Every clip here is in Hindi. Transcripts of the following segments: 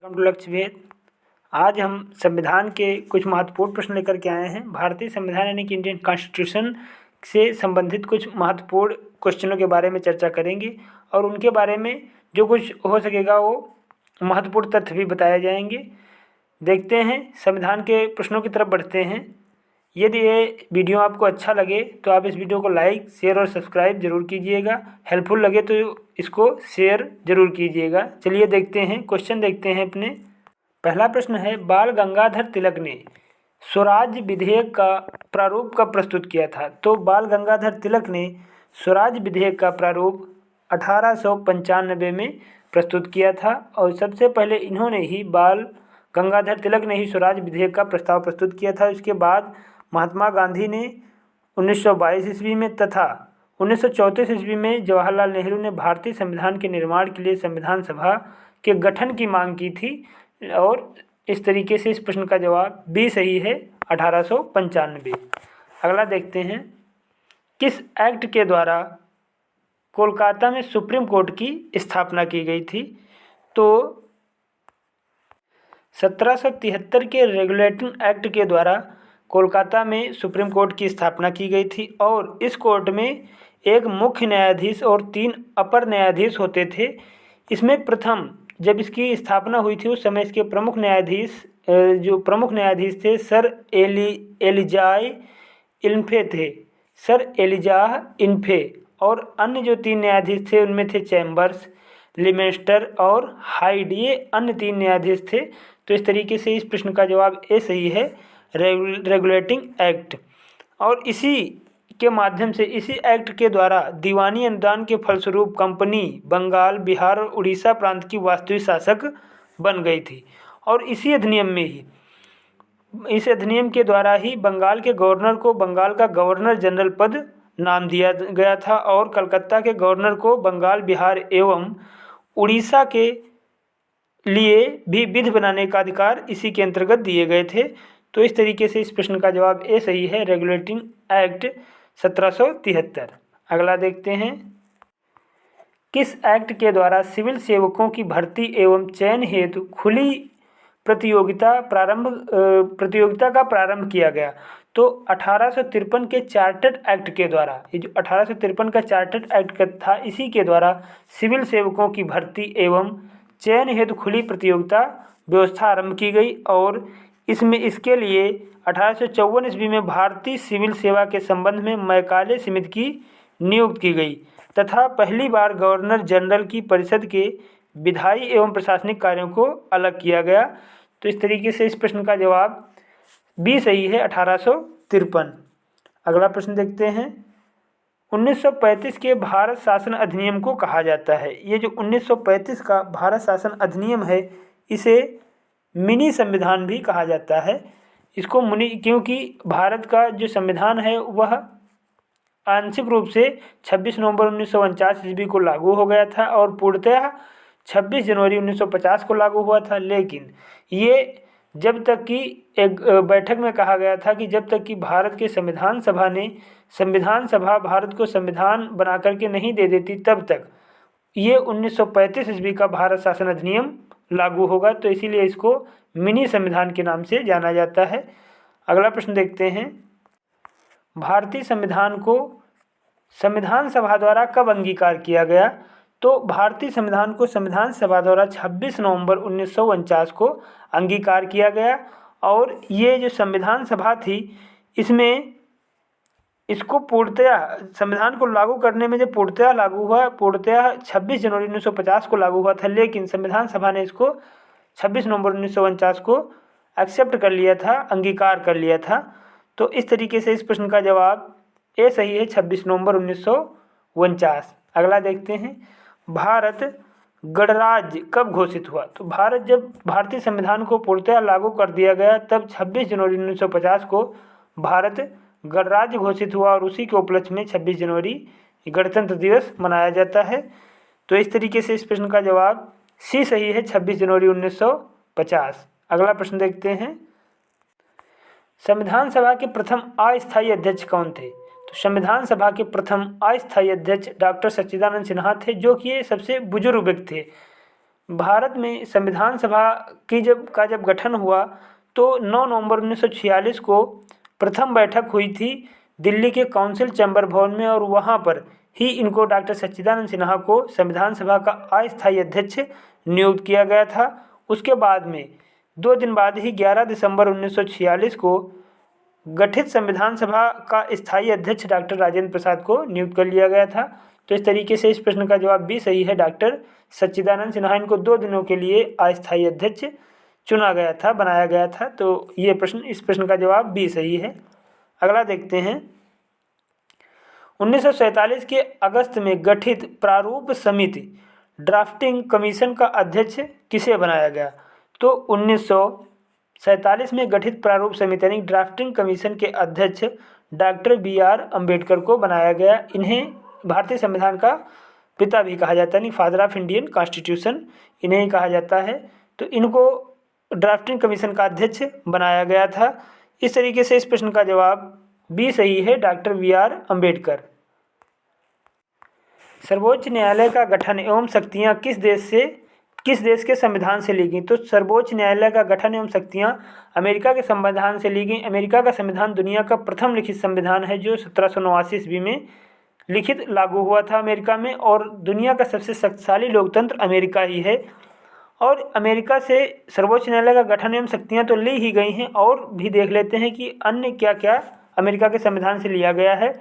वेलकम टू लक्ष्य भेद। आज हम संविधान के कुछ महत्वपूर्ण प्रश्न लेकर के आए हैं। भारतीय संविधान यानी कि इंडियन कॉन्स्टिट्यूशन से संबंधित कुछ महत्वपूर्ण क्वेश्चनों के बारे में चर्चा करेंगे और उनके बारे में जो कुछ हो सकेगा वो महत्वपूर्ण तथ्य भी बताए जाएंगे। देखते हैं, संविधान के प्रश्नों की तरफ बढ़ते हैं। यदि ये वीडियो आपको अच्छा लगे तो आप इस वीडियो को लाइक, शेयर और सब्सक्राइब जरूर कीजिएगा। हेल्पफुल लगे तो इसको शेयर जरूर कीजिएगा। चलिए देखते हैं, क्वेश्चन देखते हैं अपने। पहला प्रश्न है, बाल गंगाधर तिलक ने स्वराज विधेयक का प्रारूप कब प्रस्तुत किया था? तो बाल गंगाधर तिलक ने स्वराज विधेयक का प्रारूप 1895 में प्रस्तुत किया था और सबसे पहले इन्होंने ही बाल गंगाधर तिलक ने ही स्वराज विधेयक का प्रस्ताव प्रस्तुत किया था। उसके बाद महात्मा गांधी ने 1922 ईस्वी में तथा 1934 ईस्वी में जवाहरलाल नेहरू ने भारतीय संविधान के निर्माण के लिए संविधान सभा के गठन की मांग की थी और इस तरीके से इस प्रश्न का जवाब बी सही है, 1895। अगला देखते हैं, किस एक्ट के द्वारा कोलकाता में सुप्रीम कोर्ट की स्थापना की गई थी? तो 1773 के रेगुलेटिंग एक्ट के द्वारा कोलकाता में सुप्रीम कोर्ट की स्थापना की गई थी और इस कोर्ट में एक मुख्य न्यायाधीश और 3 अपर न्यायाधीश होते थे। इसमें प्रथम जब इसकी स्थापना हुई थी उस समय इसके प्रमुख न्यायाधीश थे सर एलिजाह इन्फे और अन्य जो 3 न्यायाधीश थे उनमें थे चैम्बर्स, लिमेस्टर और हाइड। ये अन्य 3 न्यायाधीश थे। तो इस तरीके से इस प्रश्न का जवाब ए सही है, रेगुलेटिंग एक्ट। और इसी के माध्यम से इसी एक्ट के द्वारा दीवानी अनुदान के फलस्वरूप कंपनी बंगाल, बिहार और उड़ीसा प्रांत की वास्तविक शासक बन गई थी और इस अधिनियम के द्वारा ही बंगाल के गवर्नर को बंगाल का गवर्नर जनरल पद नाम दिया गया था और कलकत्ता के गवर्नर को बंगाल, बिहार एवं उड़ीसा के लिए भी विधि बनाने का अधिकार इसी के अंतर्गत दिए गए थे। तो इस तरीके से इस प्रश्न का जवाब ए सही है, रेगुलेटिंग एक्ट 1773। अगला देखते हैं, किस एक्ट के द्वारा सिविल सेवकों की भर्ती एवं चयन हेतु खुली प्रतियोगिता का प्रारंभ किया गया? तो 1853 के चार्टर्ड एक्ट के द्वारा, ये जो 1853 का चार्टर्ड एक्ट था इसी के द्वारा सिविल सेवकों की भर्ती एवं चयन हेतु खुली प्रतियोगिता व्यवस्था आरंभ की गई और इसके लिए 1854 ईस्वी में भारतीय सिविल सेवा के संबंध में मैकाले समिति की नियुक्ति की गई तथा पहली बार गवर्नर जनरल की परिषद के विधायी एवं प्रशासनिक कार्यों को अलग किया गया। तो इस तरीके से इस प्रश्न का जवाब बी सही है, 1853। अगला प्रश्न देखते हैं, 1935 के भारत शासन अधिनियम को कहा जाता है? ये जो 1935 का भारत शासन अधिनियम है इसे मिनी संविधान भी कहा जाता है। इसको क्योंकि भारत का जो संविधान है वह आंशिक रूप से 26 नवंबर 1949 ईस्वी को लागू हो गया था और पूर्णतः 26 जनवरी 1950 को लागू हुआ था। लेकिन ये जब तक कि एक बैठक में कहा गया था कि जब तक कि भारत के संविधान सभा भारत को संविधान बना करके नहीं दे देती तब तक ये 1935 ईस्वी का भारत शासन अधिनियम लागू होगा। तो इसीलिए इसको मिनी संविधान के नाम से जाना जाता है। अगला प्रश्न देखते हैं, भारतीय संविधान को संविधान सभा द्वारा कब अंगीकार किया गया? तो भारतीय संविधान को संविधान सभा द्वारा 26 नवंबर 1949 को अंगीकार किया गया और ये जो संविधान सभा थी इसमें इसको पूर्णतया संविधान को लागू करने में जो पूर्णतया 26 जनवरी 1950 को लागू हुआ था, लेकिन संविधान सभा ने इसको 26 नवंबर 1949 को एक्सेप्ट कर लिया था, अंगीकार कर लिया था। तो इस तरीके से इस प्रश्न का जवाब ए सही है, 26 नवंबर 1949। अगला देखते हैं, भारत गणराज्य कब घोषित हुआ? तो जब भारतीय संविधान को पूर्णतः लागू कर दिया गया तब 26 जनवरी 1950 को भारत गणराज्य घोषित हुआ और उसी के उपलक्ष्य में 26 जनवरी गणतंत्र दिवस मनाया जाता है। तो इस तरीके से इस प्रश्न का जवाब सी सही है, 26 जनवरी 1950। अगला प्रश्न देखते हैं, संविधान सभा के प्रथम अस्थायी अध्यक्ष कौन थे? तो संविधान सभा के प्रथम अस्थायी अध्यक्ष डॉक्टर सच्चिदानंद सिन्हा थे, जो कि ये सबसे बुजुर्ग व्यक्ति थे। भारत में संविधान सभा की जब गठन हुआ तो 9 नवंबर 1946 को प्रथम बैठक हुई थी दिल्ली के काउंसिल चैम्बर भवन में, और वहाँ पर ही इनको डॉक्टर सच्चिदानंद सिन्हा को संविधान सभा का अस्थायी अध्यक्ष नियुक्त किया गया था। उसके बाद में 2 दिन बाद ही 11 दिसंबर 1946 को गठित संविधान सभा का स्थायी अध्यक्ष डॉक्टर राजेंद्र प्रसाद को नियुक्त कर लिया गया था। तो इस तरीके से इस प्रश्न का जवाब भी सही है, डॉक्टर सच्चिदानंद सिन्हा इनको 2 दिनों के लिए अस्थायी अध्यक्ष चुना गया था, बनाया गया था। तो ये प्रश्न, इस प्रश्न का जवाब भी सही है। अगला देखते हैं, 1947 के अगस्त में गठित प्रारूप समिति ड्राफ्टिंग कमीशन का अध्यक्ष किसे बनाया गया? तो 1947 में गठित प्रारूप समिति यानी ड्राफ्टिंग कमीशन के अध्यक्ष डॉक्टर BR अम्बेडकर को बनाया गया। इन्हें भारतीय संविधान का पिता भी कहा जाता है, यानी फादर ऑफ इंडियन कॉन्स्टिट्यूशन इन्हें ही कहा जाता है। तो इनको ड्राफ्टिंग कमीशन का अध्यक्ष बनाया गया था। इस तरीके से इस प्रश्न का जवाब भी सही है, डॉक्टर BR अम्बेडकर। सर्वोच्च न्यायालय का गठन एवं शक्तियाँ किस देश के संविधान से ली गई? तो सर्वोच्च न्यायालय का गठन एवं शक्तियाँ अमेरिका के संविधान से ली गई। अमेरिका का संविधान दुनिया का प्रथम लिखित संविधान है जो 1789 ईस्वी में लिखित लागू हुआ था अमेरिका में, और दुनिया का सबसे शक्तिशाली लोकतंत्र अमेरिका ही है। और अमेरिका से सर्वोच्च न्यायालय का गठन एवं शक्तियाँ तो ली ही गई हैं, और भी देख लेते हैं कि अन्य क्या क्या अमेरिका के संविधान से लिया गया है।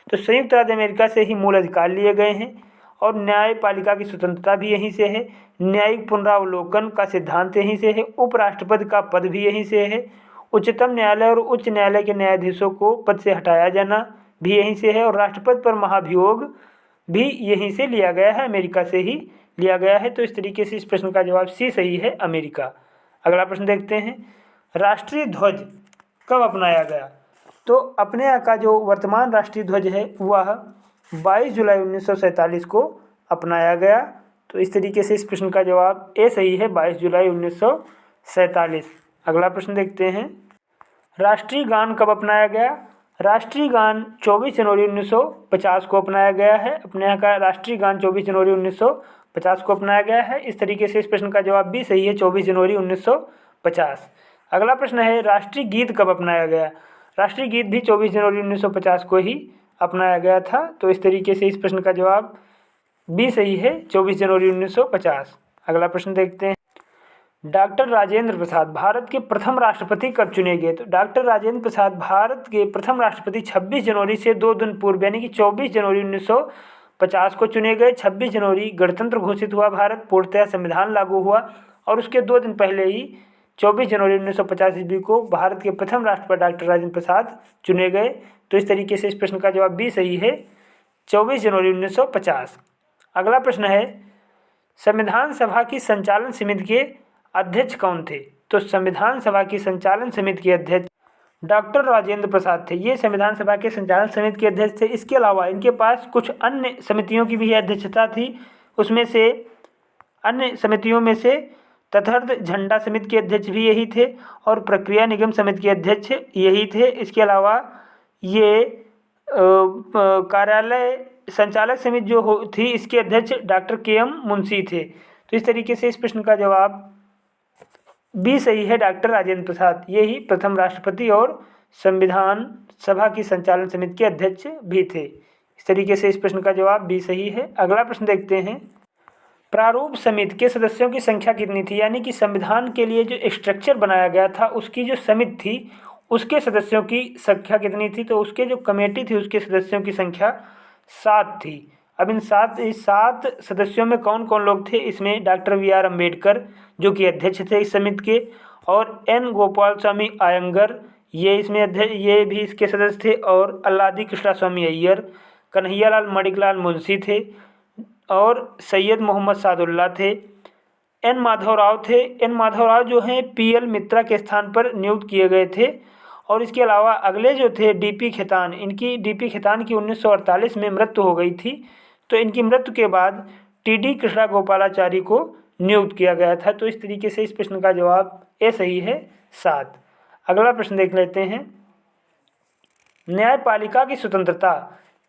तो संयुक्त राज्य अमेरिका से ही मूल अधिकार लिए गए हैं, और न्यायपालिका की स्वतंत्रता भी यहीं से है, न्यायिक पुनरावलोकन का सिद्धांत यहीं से है, उपराष्ट्रपति का पद भी यहीं से है, उच्चतम न्यायालय और उच्च न्यायालय के न्यायाधीशों को पद से हटाया जाना भी यहीं से है, और राष्ट्रपति पर महाभियोग भी यहीं से लिया गया है, अमेरिका से ही लिया गया है। तो इस तरीके से इस प्रश्न का जवाब सी सही है, अमेरिका। अगला प्रश्न देखते हैं, राष्ट्रीय ध्वज कब अपनाया गया? तो अपने यहाँ का जो वर्तमान राष्ट्रीय ध्वज है वह 22 जुलाई 1947 को अपनाया गया। तो इस तरीके से इस प्रश्न का जवाब ए सही है, 22 जुलाई 1947। अगला प्रश्न देखते हैं, राष्ट्रीय गान कब अपनाया गया? राष्ट्रीय गान 24 जनवरी 1950 को अपनाया गया है। अपने यहाँ का राष्ट्रीय गान 24 जनवरी 1950 को अपनाया गया है। इस तरीके से इस प्रश्न का जवाब भी सही है, 24 जनवरी 1950। अगला प्रश्न है, राष्ट्रीय गीत कब अपनाया गया? राष्ट्रीय गीत भी 24 जनवरी 1950 को ही अपनाया गया था। तो इस तरीके से इस प्रश्न का जवाब भी सही है, 24 जनवरी 1950। अगला प्रश्न देखते हैं, डॉक्टर राजेंद्र प्रसाद भारत के प्रथम राष्ट्रपति कब चुने गए? तो डॉक्टर राजेंद्र प्रसाद भारत के प्रथम राष्ट्रपति 26 जनवरी से 2 दिन पूर्व यानी कि 24 जनवरी 1950 को चुने गए। 26 जनवरी गणतंत्र घोषित हुआ भारत, पूर्णतः संविधान लागू हुआ, और उसके 2 दिन पहले ही 24 जनवरी 1950 ईस्वी को भारत के प्रथम राष्ट्रपति डॉक्टर राजेंद्र प्रसाद चुने गए। तो इस तरीके से इस प्रश्न का जवाब भी सही है, 24 जनवरी 1950। अगला प्रश्न है, संविधान सभा की संचालन समिति के अध्यक्ष कौन थे? तो संविधान सभा की संचालन समिति के अध्यक्ष डॉक्टर राजेंद्र प्रसाद थे। ये संविधान सभा के संचालन समिति के अध्यक्ष थे। इसके अलावा इनके पास कुछ अन्य समितियों की भी अध्यक्षता थी। उसमें से अन्य समितियों में से तथार्थ झंडा समिति के अध्यक्ष भी यही थे, और प्रक्रिया निगम समिति के अध्यक्ष यही थे। इसके अलावा ये कार्यालय संचालक समिति जो थी इसके अध्यक्ष डॉक्टर KM मुंशी थे। तो इस तरीके से इस प्रश्न का जवाब भी सही है, डॉक्टर राजेंद्र प्रसाद ये ही प्रथम राष्ट्रपति और संविधान सभा की संचालन समिति के अध्यक्ष भी थे। इस तरीके से इस प्रश्न का जवाब भी सही है। अगला प्रश्न देखते हैं, प्रारूप समिति के सदस्यों की संख्या कितनी थी? यानी कि संविधान के लिए जो स्ट्रक्चर बनाया गया था उसकी जो समिति थी उसके सदस्यों की संख्या कितनी थी? तो उसके जो कमेटी थी उसके सदस्यों की संख्या 7 थी। अब इन 7 सदस्यों में कौन कौन लोग थे? इसमें डॉक्टर BR अम्बेडकर जो कि अध्यक्ष थे इस समिति के, और N गोपाल स्वामी आयंगर ये इसमें अध्यक्ष, ये भी इसके सदस्य थे, और अल्लादी कृष्णा स्वामी अय्यर, कन्हैयालाल मणिकलाल मुंशी थे, और सैयद मोहम्मद सादुल्ला थे। N माधवराव थे। N माधवराव जो हैं PL मित्रा के स्थान पर नियुक्त किए गए थे। और इसके अलावा अगले जो थे DP खेतान, इनकी DP खेतान की 1948 में मृत्यु हो गई थी। तो इनकी मृत्यु के बाद TD कृष्णा गोपालाचारी को नियुक्त किया गया था। तो इस तरीके से इस प्रश्न का जवाब ए सही है, 7। अगला प्रश्न देख लेते हैं, न्यायपालिका की स्वतंत्रता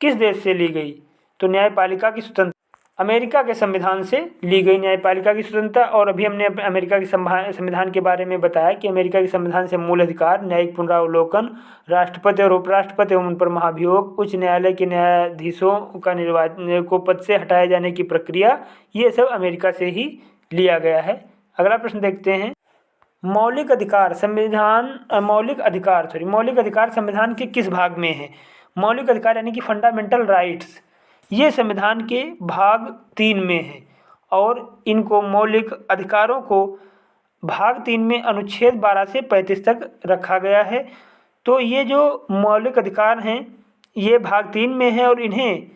किस देश से ली गई? तो न्यायपालिका की स्वतंत्रता अमेरिका के संविधान से ली गई न्यायपालिका की स्वतंत्रता। और अभी हमने अमेरिका के संविधान के बारे में बताया कि अमेरिका के संविधान से मूल अधिकार, न्यायिक पुनरावलोकन, राष्ट्रपति और उपराष्ट्रपति एवं उन पर महाभियोग, उच्च न्यायालय के न्यायाधीशों का निर्वाचन को पद से हटाए जाने की प्रक्रिया, ये सब अमेरिका से ही लिया गया है। अगला प्रश्न देखते हैं, मौलिक अधिकार संविधान के किस भाग में है? मौलिक अधिकार यानी कि फंडामेंटल राइट्स, ये संविधान के भाग 3 में है और इनको मौलिक अधिकारों को भाग 3 में अनुच्छेद 12 से 35 तक रखा गया है। तो ये जो मौलिक अधिकार हैं ये भाग 3 में है और इन्हें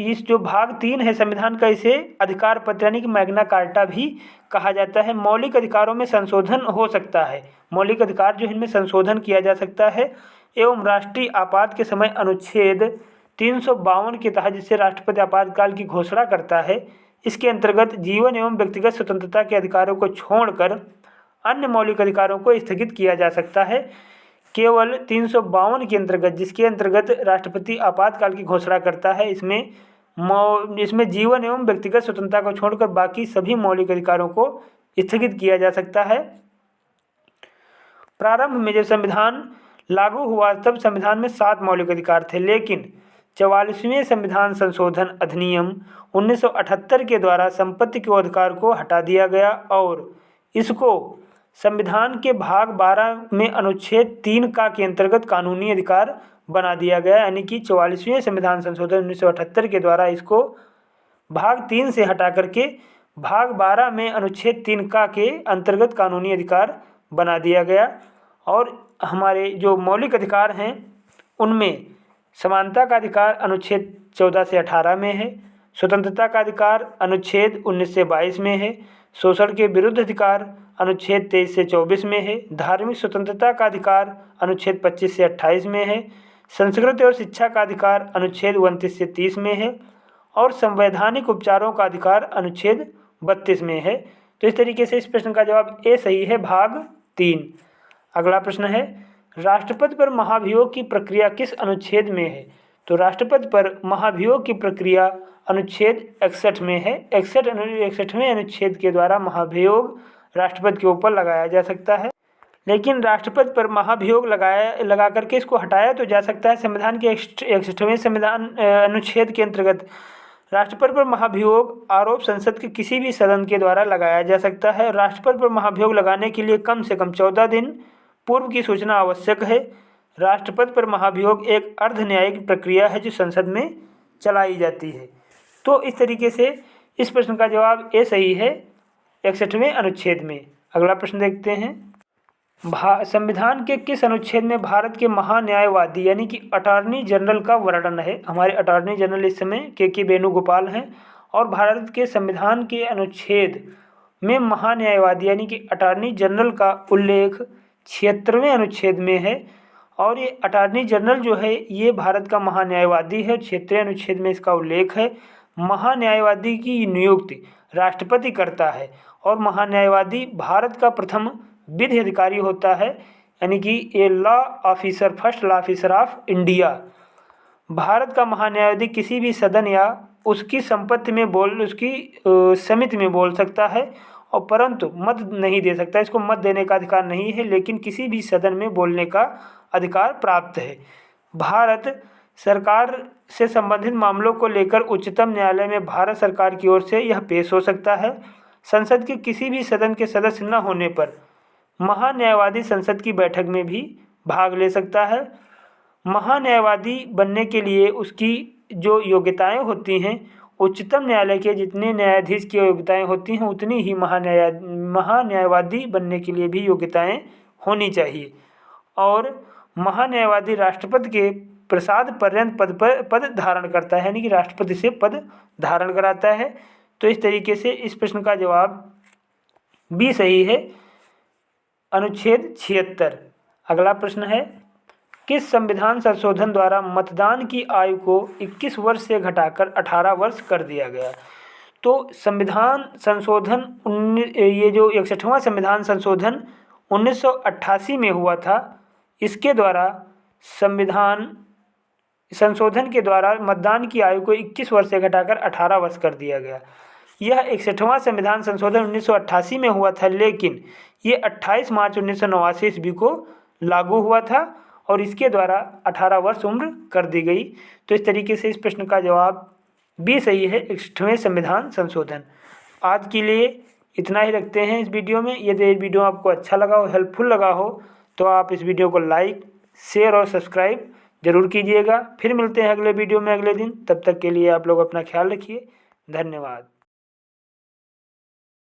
इस जो भाग 3 है संविधान का, इसे अधिकार पत्र यानी कि मैग्ना कार्टा भी कहा जाता है। मौलिक अधिकारों में संशोधन हो सकता है, मौलिक अधिकार जो इनमें संशोधन किया जा सकता है एवं राष्ट्रीय आपात के समय अनुच्छेद 352 के तहत जिससे राष्ट्रपति आपातकाल की घोषणा करता है, इसके अंतर्गत जीवन एवं व्यक्तिगत स्वतंत्रता के अधिकारों को छोड़कर अन्य मौलिक अधिकारों को स्थगित किया जा सकता है। केवल 352 के अंतर्गत, जिसके अंतर्गत राष्ट्रपति आपातकाल की घोषणा करता है, इसमें जीवन एवं व्यक्तिगत स्वतंत्रता को छोड़कर बाकी सभी मौलिक अधिकारों को स्थगित किया जा सकता है। प्रारंभ में जब संविधान लागू हुआ तब संविधान में 7 मौलिक अधिकार थे, लेकिन 44वें संविधान संशोधन अधिनियम 1978 के द्वारा संपत्ति के अधिकार को हटा दिया गया और इसको संविधान के भाग 12 में अनुच्छेद 3 का के अंतर्गत कानूनी अधिकार बना दिया गया। यानी कि 44वें संविधान संशोधन 1978 के द्वारा इसको भाग 3 से हटा करके भाग 12 में अनुच्छेद 3 का के अंतर्गत कानूनी अधिकार बना दिया गया। और हमारे जो मौलिक अधिकार हैं उनमें समानता का अधिकार अनुच्छेद 14 से 18 में है, स्वतंत्रता का अधिकार अनुच्छेद 19 से 22 में है, शोषण के विरुद्ध अधिकार अनुच्छेद 23 से 24 में है, धार्मिक स्वतंत्रता का अधिकार अनुच्छेद 25 से 28 में है, संस्कृति और शिक्षा का अधिकार अनुच्छेद 29 से 30 में है और संवैधानिक उपचारों का अधिकार अनुच्छेद 32 में है। तो इस तरीके से इस प्रश्न का जवाब ए सही है, भाग 3। अगला प्रश्न है, राष्ट्रपति पर महाभियोग की प्रक्रिया किस अनुच्छेद में है? तो राष्ट्रपति पर महाभियोग की प्रक्रिया अनुच्छेद 61 में है। 61वें अनुच्छेद के द्वारा महाभियोग राष्ट्रपति के ऊपर लगाया जा सकता है, लेकिन राष्ट्रपति पर महाभियोग लगा करके इसको हटाया तो जा सकता है। संविधान के 61वें संविधान अनुच्छेद के अंतर्गत राष्ट्रपति पर महाभियोग आरोप संसद के किसी भी सदन के द्वारा लगाया जा सकता है। राष्ट्रपति पर महाभियोग लगाने के लिए कम से कम 14 दिन पूर्व की सूचना आवश्यक है। राष्ट्रपति पर महाभियोग एक अर्ध न्यायिक प्रक्रिया है जो संसद में चलाई जाती है। तो इस तरीके से इस प्रश्न का जवाब ए सही है 61वें अनुच्छेद में। अगला प्रश्न देखते हैं, संविधान के किस अनुच्छेद में भारत के महान्यायवादी यानी कि अटॉर्नी जनरल का वर्णन है? हमारे अटॉर्नी जनरल इस समय के वेणुगोपाल हैं और भारत के संविधान के अनुच्छेद में महान्यायवादी यानी कि अटॉर्नी जनरल का उल्लेख 76वें अनुच्छेद में है। और ये अटॉर्नी जनरल जो है ये भारत का महान्यायवादी है। 76वें अनुच्छेद में इसका उल्लेख है। महान्यायवादी की नियुक्ति राष्ट्रपति करता है और महान्यायवादी भारत का प्रथम विधि अधिकारी होता है, यानी कि a law officer, first law officer of India. Bharat का महान्यायवादी किसी भी सदन या उसकी संपत्ति में उसकी समिति में बोल सकता है और परंतु मत नहीं दे सकता। इसको मत देने का अधिकार नहीं है, लेकिन किसी भी सदन में बोलने का अधिकार प्राप्त है। भारत सरकार से संबंधित मामलों को लेकर उच्चतम न्यायालय में भारत सरकार की ओर से यह पेश हो सकता है। संसद के किसी भी सदन के सदस्य न होने पर महान्यायवादी संसद की बैठक में भी भाग ले सकता है। महान्यायवादी बनने के लिए उसकी जो योग्यताएं होती हैं, उच्चतम न्यायालय के जितने न्यायाधीश की योग्यताएं होती हैं उतनी ही महान्यायवादी बनने के लिए भी योग्यताएं होनी चाहिए। और महान्यायवादी राष्ट्रपति के प्रसाद पर्यंत पद धारण करता है, यानी कि राष्ट्रपति से पद धारण कराता है। तो इस तरीके से इस प्रश्न का जवाब बी सही है, अनुच्छेद 76। अगला प्रश्न है, किस संविधान संशोधन द्वारा मतदान की आयु को 21 वर्ष से घटाकर 18 वर्ष कर दिया गया? तो संविधान संशोधन ये जो 61वां संविधान संशोधन 1988 में हुआ था, इसके द्वारा संविधान संशोधन के द्वारा मतदान की आयु को 21 वर्ष से घटाकर 18 वर्ष कर दिया गया। यह 61वां संविधान संशोधन 1988 में हुआ था, लेकिन ये 28 मार्च 1989 ईस्वी को लागू हुआ था और इसके द्वारा 18 वर्ष उम्र कर दी गई। तो इस तरीके से इस प्रश्न का जवाब भी सही है, 61वें संविधान संशोधन। आज के लिए इतना ही रखते हैं इस वीडियो में। यदि ये वीडियो आपको अच्छा लगा हो, हेल्पफुल लगा हो, तो आप इस वीडियो को लाइक, शेयर और सब्सक्राइब जरूर कीजिएगा। फिर मिलते हैं अगले वीडियो में अगले दिन। तब तक के लिए आप लोग अपना ख्याल रखिए। धन्यवाद।